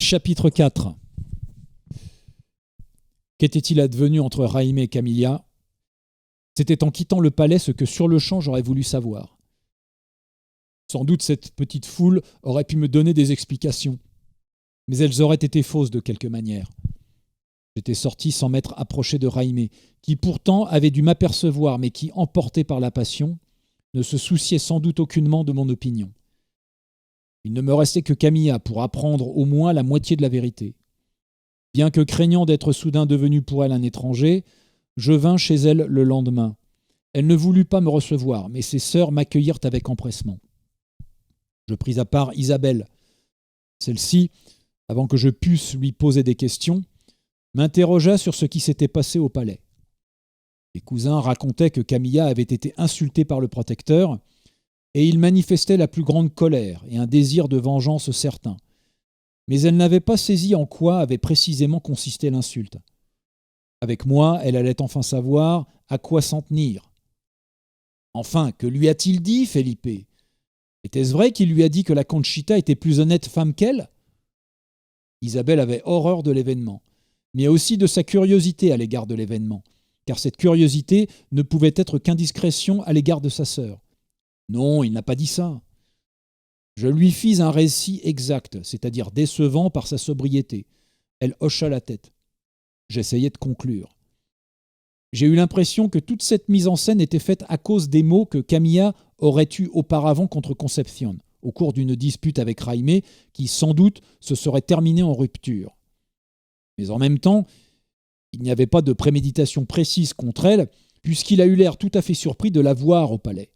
Chapitre 4. Qu'était-il advenu entre Raimé et Camilla ? C'était en quittant le palais ce que sur le champ j'aurais voulu savoir. Sans doute cette petite foule aurait pu me donner des explications, mais elles auraient été fausses de quelque manière. J'étais sorti sans m'être approché de Raimé, qui pourtant avait dû m'apercevoir, mais qui, emporté par la passion, ne se souciait sans doute aucunement de mon opinion. Il ne me restait que Camilla pour apprendre au moins la moitié de la vérité. Bien que craignant d'être soudain devenu pour elle un étranger, je vins chez elle le lendemain. Elle ne voulut pas me recevoir, mais ses sœurs m'accueillirent avec empressement. Je pris à part Isabelle. Celle-ci, avant que je pusse lui poser des questions, m'interrogea sur ce qui s'était passé au palais. Les cousins racontaient que Camilla avait été insultée par le protecteur, et ils manifestaient la plus grande colère et un désir de vengeance certain. Mais elle n'avait pas saisi en quoi avait précisément consisté l'insulte. Avec moi, elle allait enfin savoir à quoi s'en tenir. Enfin, que lui a-t-il dit, Felipe ? Était-ce vrai qu'il lui a dit que la Conchita était plus honnête femme qu'elle ? Isabelle avait horreur de l'événement, mais aussi de sa curiosité à l'égard de l'événement, car cette curiosité ne pouvait être qu'indiscrétion à l'égard de sa sœur. Non, il n'a pas dit ça. Je lui fis un récit exact, c'est-à-dire décevant par sa sobriété. Elle hocha la tête. J'essayais de conclure. J'ai eu l'impression que toute cette mise en scène était faite à cause des mots que Camilla aurait eus auparavant contre Concepción, au cours d'une dispute avec Raimé, qui sans doute se serait terminée en rupture. Mais en même temps, il n'y avait pas de préméditation précise contre elle, puisqu'il a eu l'air tout à fait surpris de la voir au palais.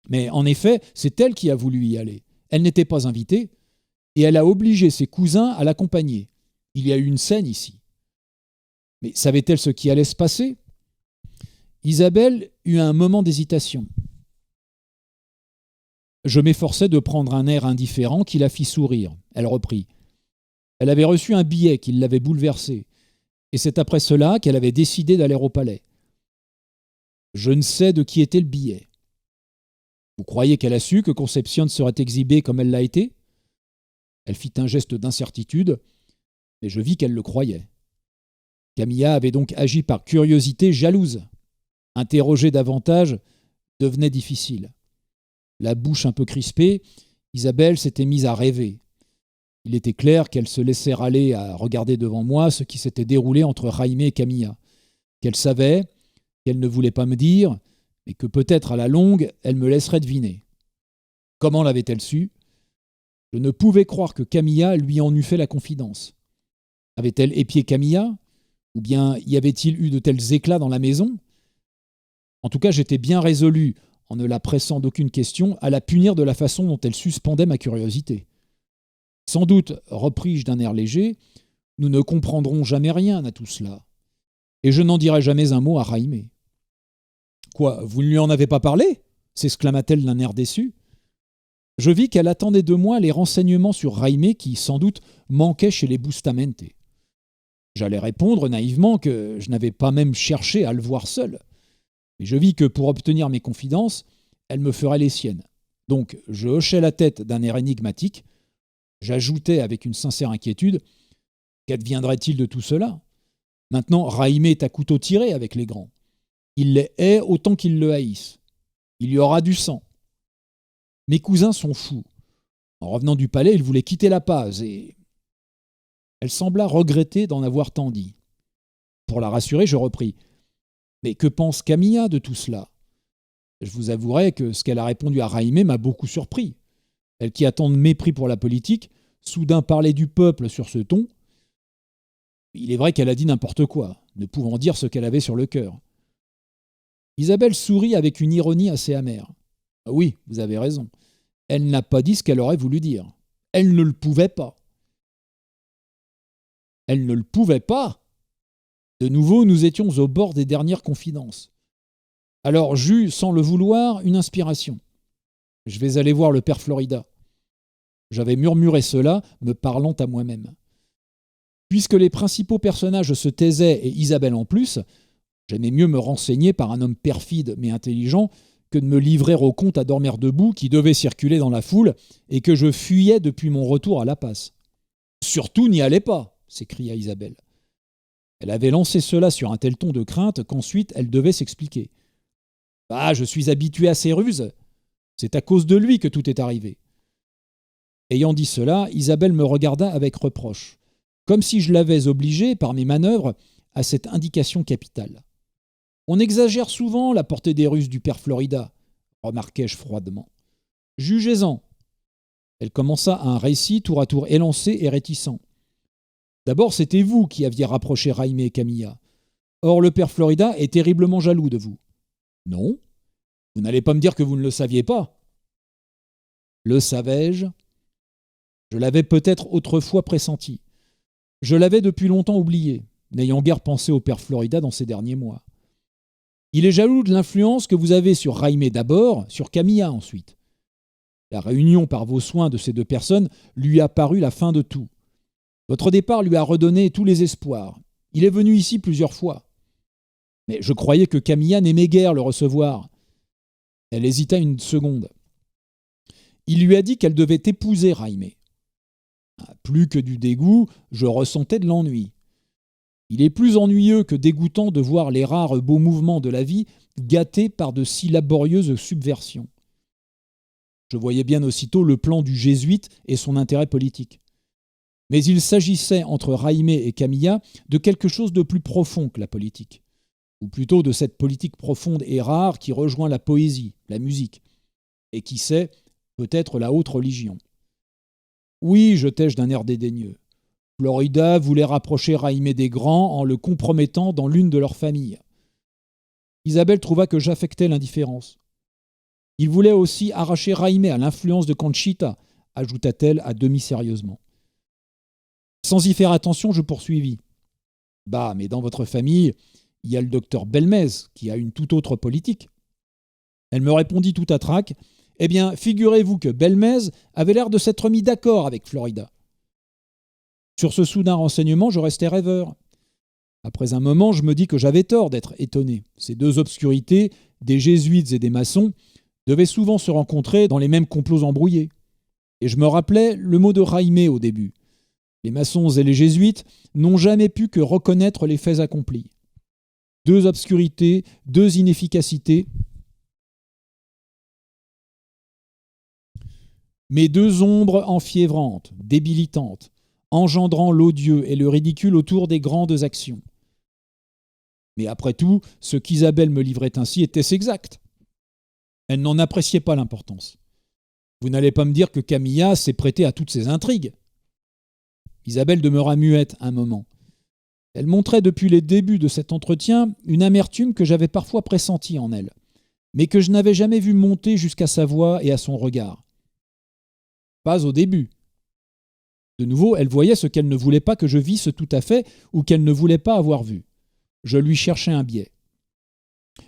Mais en effet, c'est elle qui a voulu y aller. Elle n'était pas invitée, et elle a obligé ses cousins à l'accompagner. Il y a eu une scène ici. Mais savait-elle ce qui allait se passer ? Isabelle eut un moment d'hésitation. Je m'efforçais de prendre un air indifférent qui la fit sourire. Elle reprit. Elle avait reçu un billet qui l'avait bouleversée, et c'est après cela qu'elle avait décidé d'aller au palais. Je ne sais de qui était le billet. Vous croyez qu'elle a su que Concepción serait exhibée comme elle l'a été ? Elle fit un geste d'incertitude, mais je vis qu'elle le croyait. Camilla avait donc agi par curiosité jalouse. Interroger davantage devenait difficile. La bouche un peu crispée, Isabelle s'était mise à rêver. Il était clair qu'elle se laissait aller à regarder devant moi ce qui s'était déroulé entre Raimé et Camilla, qu'elle savait, qu'elle ne voulait pas me dire, mais que peut-être à la longue, elle me laisserait deviner. Comment l'avait-elle su ? Je ne pouvais croire que Camilla lui en eût fait la confidence. Avait-elle épié Camilla ? Ou bien y avait-il eu de tels éclats dans la maison ? En tout cas, j'étais bien résolu, en ne la pressant d'aucune question, à la punir de la façon dont elle suspendait ma curiosité. Sans doute, repris-je d'un air léger, nous ne comprendrons jamais rien à tout cela. Et je n'en dirai jamais un mot à Raimé. Quoi, vous ne lui en avez pas parlé ? S'exclama-t-elle d'un air déçu. Je vis qu'elle attendait de moi les renseignements sur Raimé qui, sans doute, manquaient chez les Bustamante. J'allais répondre naïvement que je n'avais pas même cherché à le voir seul. Mais je vis que pour obtenir mes confidences, elle me ferait les siennes. Donc je hochai la tête d'un air énigmatique. J'ajoutai avec une sincère inquiétude « Qu'adviendrait-il de tout cela ? Maintenant, Raimé est à couteau tiré avec les grands. Il les hait autant qu'ils le haïssent. Il y aura du sang. Mes cousins sont fous. En revenant du palais, ils voulaient quitter la Paz et... » Elle sembla regretter d'en avoir tant dit. Pour la rassurer, je repris. « Mais que pense Camilla de tout cela ? » Je vous avouerai que ce qu'elle a répondu à Raimé m'a beaucoup surpris. Elle qui a tant de mépris pour la politique, soudain parlait du peuple sur ce ton. Il est vrai qu'elle a dit n'importe quoi, ne pouvant dire ce qu'elle avait sur le cœur. Isabelle sourit avec une ironie assez amère. « Oui, vous avez raison. Elle n'a pas dit ce qu'elle aurait voulu dire. Elle ne le pouvait pas. » Elle ne le pouvait pas. De nouveau, nous étions au bord des dernières confidences. Alors j'eus, sans le vouloir, une inspiration. Je vais aller voir le père Florida. J'avais murmuré cela, me parlant à moi-même. Puisque les principaux personnages se taisaient, et Isabelle en plus, j'aimais mieux me renseigner par un homme perfide mais intelligent que de me livrer au conte à dormir debout qui devait circuler dans la foule et que je fuyais depuis mon retour à La Paz. Surtout n'y allez pas, s'écria Isabelle. Elle avait lancé cela sur un tel ton de crainte qu'ensuite elle devait s'expliquer. Bah, je suis habitué à ses ruses. C'est à cause de lui que tout est arrivé. Ayant dit cela, Isabelle me regarda avec reproche, comme si je l'avais obligée, par mes manœuvres, à cette indication capitale. On exagère souvent la portée des ruses du père Florida, remarquai-je froidement. Jugez-en. Elle commença un récit tour à tour élancé et réticent. D'abord, c'était vous qui aviez rapproché Jaime et Camilla. Or, le père Florida est terriblement jaloux de vous. Non. Vous n'allez pas me dire que vous ne le saviez pas. Le savais-je ? Je l'avais peut-être autrefois pressenti. Je l'avais depuis longtemps oublié, n'ayant guère pensé au père Florida dans ces derniers mois. Il est jaloux de l'influence que vous avez sur Jaime d'abord, sur Camilla ensuite. La réunion par vos soins de ces deux personnes lui a paru la fin de tout. Votre départ lui a redonné tous les espoirs. Il est venu ici plusieurs fois. Mais je croyais que Camilla n'aimait guère le recevoir. Elle hésita une seconde. Il lui a dit qu'elle devait épouser Jaime. Plus que du dégoût, je ressentais de l'ennui. Il est plus ennuyeux que dégoûtant de voir les rares beaux mouvements de la vie gâtés par de si laborieuses subversions. Je voyais bien aussitôt le plan du jésuite et son intérêt politique. Mais il s'agissait entre Jaime et Camilla de quelque chose de plus profond que la politique, ou plutôt de cette politique profonde et rare qui rejoint la poésie, la musique, et qui sait, peut-être la haute religion. Oui, jetai-je d'un air dédaigneux. Florida voulait rapprocher Jaime des grands en le compromettant dans l'une de leurs familles. Isabelle trouva que j'affectais l'indifférence. Il voulait aussi arracher Jaime à l'influence de Conchita, ajouta-t-elle à demi sérieusement. Sans y faire attention, je poursuivis. Bah, mais dans votre famille, il y a le docteur Belmez, qui a une toute autre politique. Elle me répondit tout à trac. Eh bien, figurez-vous que Belmez avait l'air de s'être mis d'accord avec Florida. Sur ce soudain renseignement, je restai rêveur. Après un moment, je me dis que j'avais tort d'être étonné. Ces deux obscurités, des jésuites et des maçons, devaient souvent se rencontrer dans les mêmes complots embrouillés. Et je me rappelais le mot de Jaime au début. Les maçons et les jésuites n'ont jamais pu que reconnaître les faits accomplis. Deux obscurités, deux inefficacités, mais deux ombres enfiévrantes, débilitantes, engendrant l'odieux et le ridicule autour des grandes actions. Mais après tout, ce qu'Isabelle me livrait ainsi était exact. Elle n'en appréciait pas l'importance. Vous n'allez pas me dire que Camilla s'est prêtée à toutes ces intrigues. Isabelle demeura muette un moment. Elle montrait depuis les débuts de cet entretien une amertume que j'avais parfois pressentie en elle, mais que je n'avais jamais vue monter jusqu'à sa voix et à son regard. Pas au début. De nouveau, elle voyait ce qu'elle ne voulait pas que je visse tout à fait ou qu'elle ne voulait pas avoir vu. Je lui cherchais un biais.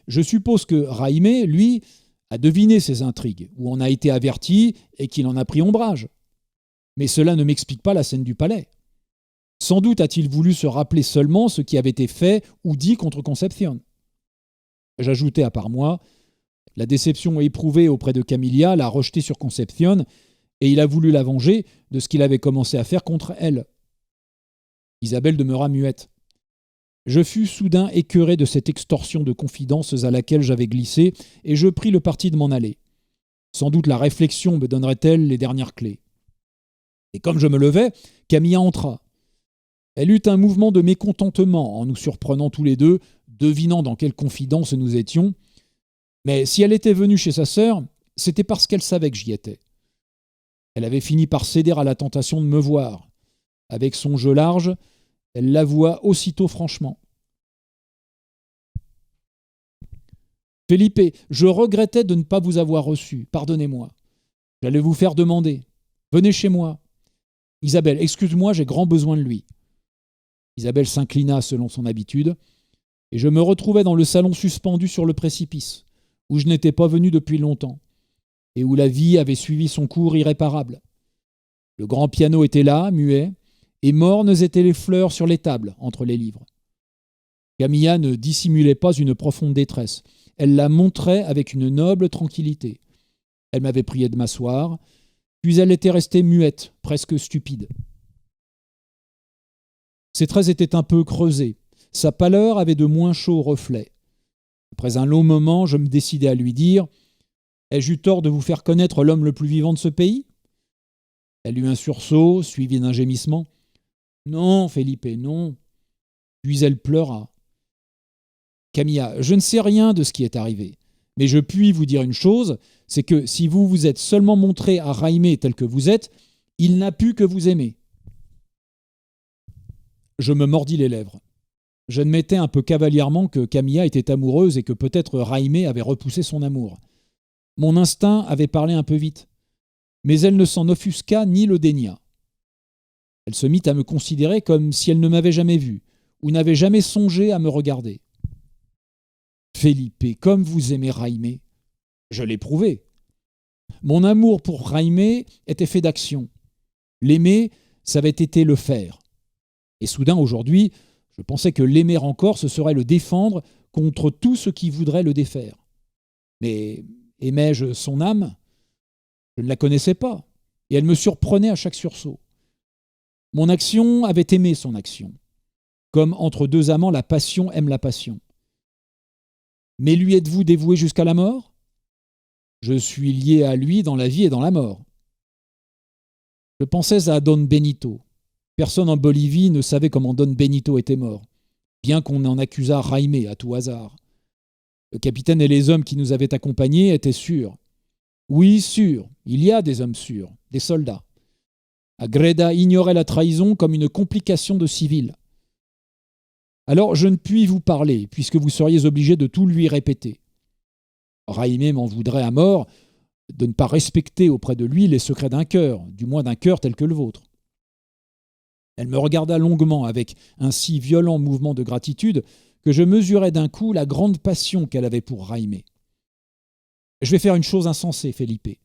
Je suppose que Jaime, lui, a deviné ces intrigues, ou en a été averti et qu'il en a pris ombrage. Mais cela ne m'explique pas la scène du palais. Sans doute a-t-il voulu se rappeler seulement ce qui avait été fait ou dit contre Concepcion. J'ajoutai à part moi, la déception éprouvée auprès de Camilla l'a rejetée sur Concepcion et il a voulu la venger de ce qu'il avait commencé à faire contre elle. Isabelle demeura muette. Je fus soudain écœuré de cette extorsion de confidences à laquelle j'avais glissé et je pris le parti de m'en aller. Sans doute la réflexion me donnerait-elle les dernières clés. Et comme je me levais, Camilla entra. Elle eut un mouvement de mécontentement en nous surprenant tous les deux, devinant dans quelle confidence nous étions. Mais si elle était venue chez sa sœur, c'était parce qu'elle savait que j'y étais. Elle avait fini par céder à la tentation de me voir. Avec son jeu large, elle l'avoua aussitôt franchement. « Felipe, je regrettais de ne pas vous avoir reçu. Pardonnez-moi. J'allais vous faire demander. Venez chez moi. Isabelle, excuse-moi, j'ai grand besoin de lui. » Isabelle s'inclina selon son habitude, et je me retrouvai dans le salon suspendu sur le précipice, où je n'étais pas venu depuis longtemps, et où la vie avait suivi son cours irréparable. Le grand piano était là, muet, et mornes étaient les fleurs sur les tables, entre les livres. Camilla ne dissimulait pas une profonde détresse. Elle la montrait avec une noble tranquillité. Elle m'avait prié de m'asseoir, puis elle était restée muette, presque stupide. Ses traits étaient un peu creusés. Sa pâleur avait de moins chauds reflets. Après un long moment, je me décidai à lui dire « Ai-je eu tort de vous faire connaître l'homme le plus vivant de ce pays ?» Elle eut un sursaut, suivi d'un gémissement. « Non, Felipe, non. » Puis elle pleura. « Camilla, je ne sais rien de ce qui est arrivé, mais je puis vous dire une chose, c'est que si vous vous êtes seulement montré à Jaime tel que vous êtes, il n'a pu que vous aimer. » Je me mordis les lèvres. J'admettais un peu cavalièrement que Camilla était amoureuse et que peut-être Jaime avait repoussé son amour. Mon instinct avait parlé un peu vite, mais elle ne s'en offusqua ni le daigna. Elle se mit à me considérer comme si elle ne m'avait jamais vu, ou n'avait jamais songé à me regarder. « Felipe, comme vous aimez Jaime !» Je l'ai prouvé. Mon amour pour Jaime était fait d'action. L'aimer, ça avait été le faire. Et soudain, aujourd'hui, je pensais que l'aimer encore, ce serait le défendre contre tout ce qui voudrait le défaire. Mais aimais-je son âme ? Je ne la connaissais pas, et elle me surprenait à chaque sursaut. Mon action avait aimé son action, comme entre deux amants la passion aime la passion. Mais lui êtes-vous dévoué jusqu'à la mort ? Je suis lié à lui dans la vie et dans la mort. Je pensais à Don Benito. Personne en Bolivie ne savait comment Don Benito était mort, bien qu'on en accusât Jaime à tout hasard. Le capitaine et les hommes qui nous avaient accompagnés étaient sûrs. Oui, sûrs, il y a des hommes sûrs, des soldats. Agreda ignorait la trahison comme une complication de civil. Alors je ne puis vous parler, puisque vous seriez obligé de tout lui répéter. Jaime m'en voudrait à mort de ne pas respecter auprès de lui les secrets d'un cœur, du moins d'un cœur tel que le vôtre. Elle me regarda longuement avec un si violent mouvement de gratitude que je mesurai d'un coup la grande passion qu'elle avait pour Jaime. Je vais faire une chose insensée, Felipe.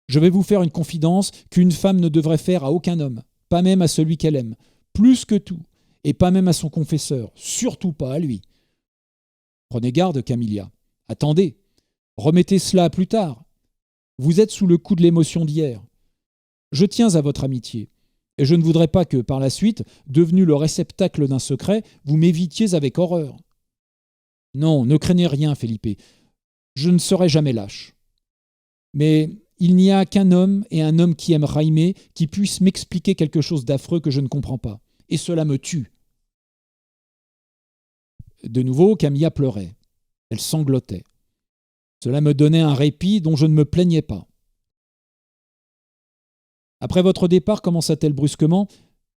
Je vais vous faire une confidence qu'une femme ne devrait faire à aucun homme, pas même à celui qu'elle aime, plus que tout, et pas même à son confesseur, surtout pas à lui. Prenez garde, Camilla. Attendez, remettez cela à plus tard. Vous êtes sous le coup de l'émotion d'hier. Je tiens à votre amitié, et je ne voudrais pas que, par la suite, devenu le réceptacle d'un secret, vous m'évitiez avec horreur. Non, ne craignez rien, Felipe. Je ne serai jamais lâche. Mais il n'y a qu'un homme et un homme qui aime Jaime qui puisse m'expliquer quelque chose d'affreux que je ne comprends pas. Et cela me tue. De nouveau, Camilla pleurait. Elle sanglotait. Cela me donnait un répit dont je ne me plaignais pas. Après votre départ, commença-t-elle brusquement,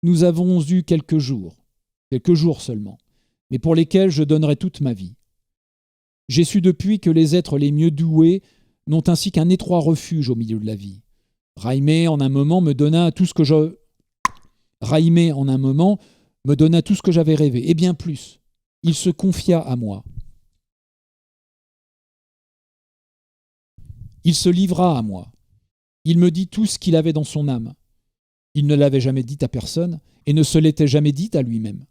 nous avons eu quelques jours seulement, mais pour lesquels je donnerai toute ma vie. J'ai su depuis que les êtres les mieux doués n'ont ainsi qu'un étroit refuge au milieu de la vie. Jaime, en un moment, me donna tout ce que j'avais rêvé, et bien plus. Il se confia à moi. Il se livra à moi. Il me dit tout ce qu'il avait dans son âme. Il ne l'avait jamais dit à personne et ne se l'était jamais dit à lui-même.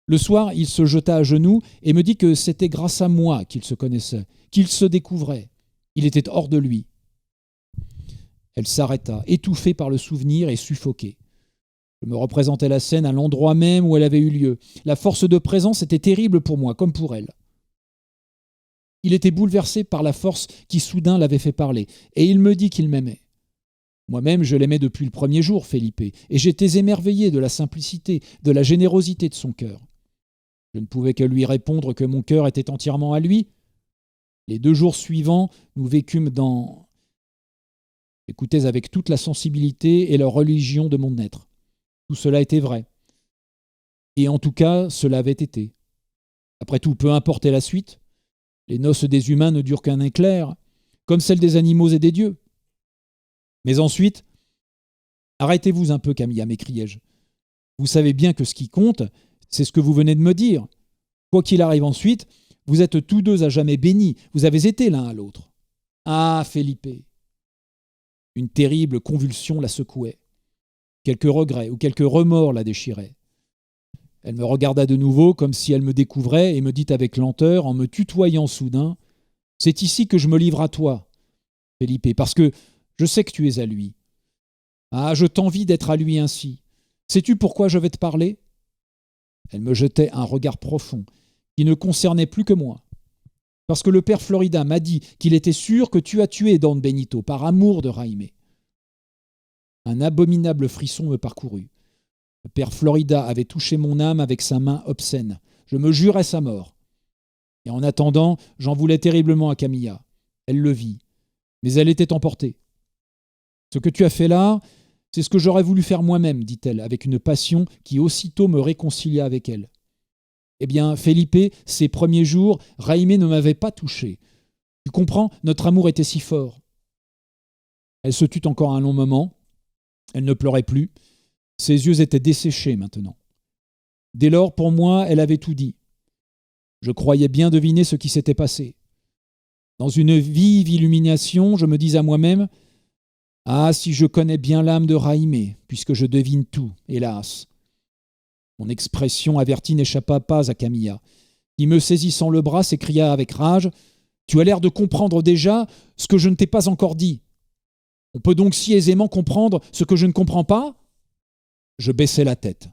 Le soir, il se jeta à genoux et me dit que c'était grâce à moi qu'il se connaissait, qu'il se découvrait. Il était hors de lui. Elle s'arrêta, étouffée par le souvenir et suffoquée. Je me représentais la scène à l'endroit même où elle avait eu lieu. La force de présence était terrible pour moi, comme pour elle. Il était bouleversé par la force qui soudain l'avait fait parler, et il me dit qu'il m'aimait. Moi-même, je l'aimais depuis le premier jour, Felipe, et j'étais émerveillé de la simplicité, de la générosité de son cœur. Je ne pouvais que lui répondre que mon cœur était entièrement à lui. Les 2 jours suivants, nous vécûmes dans... J'écoutais avec toute la sensibilité et la religion de mon être. Tout cela était vrai. Et en tout cas, cela avait été. Après tout, peu importe la suite, les noces des humains ne durent qu'un éclair, comme celles des animaux et des dieux. Mais ensuite, arrêtez-vous un peu, Camilla, m'écriai-je. Vous savez bien que ce qui compte, c'est ce que vous venez de me dire. Quoi qu'il arrive ensuite, vous êtes tous deux à jamais bénis, vous avez été l'un à l'autre. Ah, Felipe ! Une terrible convulsion la secouait. Quelques regrets ou quelques remords la déchiraient. Elle me regarda de nouveau comme si elle me découvrait et me dit avec lenteur, en me tutoyant soudain, « C'est ici que je me livre à toi, Felipe, parce que je sais que tu es à lui. Ah, je t'envie d'être à lui ainsi. Sais-tu pourquoi je vais te parler ? Elle me jetait un regard profond qui ne concernait plus que moi. Parce que le père Florida m'a dit qu'il était sûr que tu as tué Don Benito par amour de Jaime. Un abominable frisson me parcourut. Le père Florida avait touché mon âme avec sa main obscène. Je me jurais sa mort. Et en attendant, j'en voulais terriblement à Camilla. Elle le vit, mais elle était emportée. Ce que tu as fait là, c'est ce que j'aurais voulu faire moi-même, dit-elle, avec une passion qui aussitôt me réconcilia avec elle. Eh bien, Felipe, ces premiers jours, Jaime ne m'avait pas touché. Tu comprends, notre amour était si fort. Elle se tut encore un long moment. Elle ne pleurait plus. Ses yeux étaient desséchés maintenant. Dès lors, pour moi, elle avait tout dit. Je croyais bien deviner ce qui s'était passé. Dans une vive illumination, je me dis à moi-même « Ah, si je connais bien l'âme de Jaime, puisque je devine tout, hélas !» Mon expression avertie n'échappa pas à Camilla, qui, me saisissant le bras, s'écria avec rage « Tu as l'air de comprendre déjà ce que je ne t'ai pas encore dit. On peut donc si aisément comprendre ce que je ne comprends pas ?» Je baissai la tête.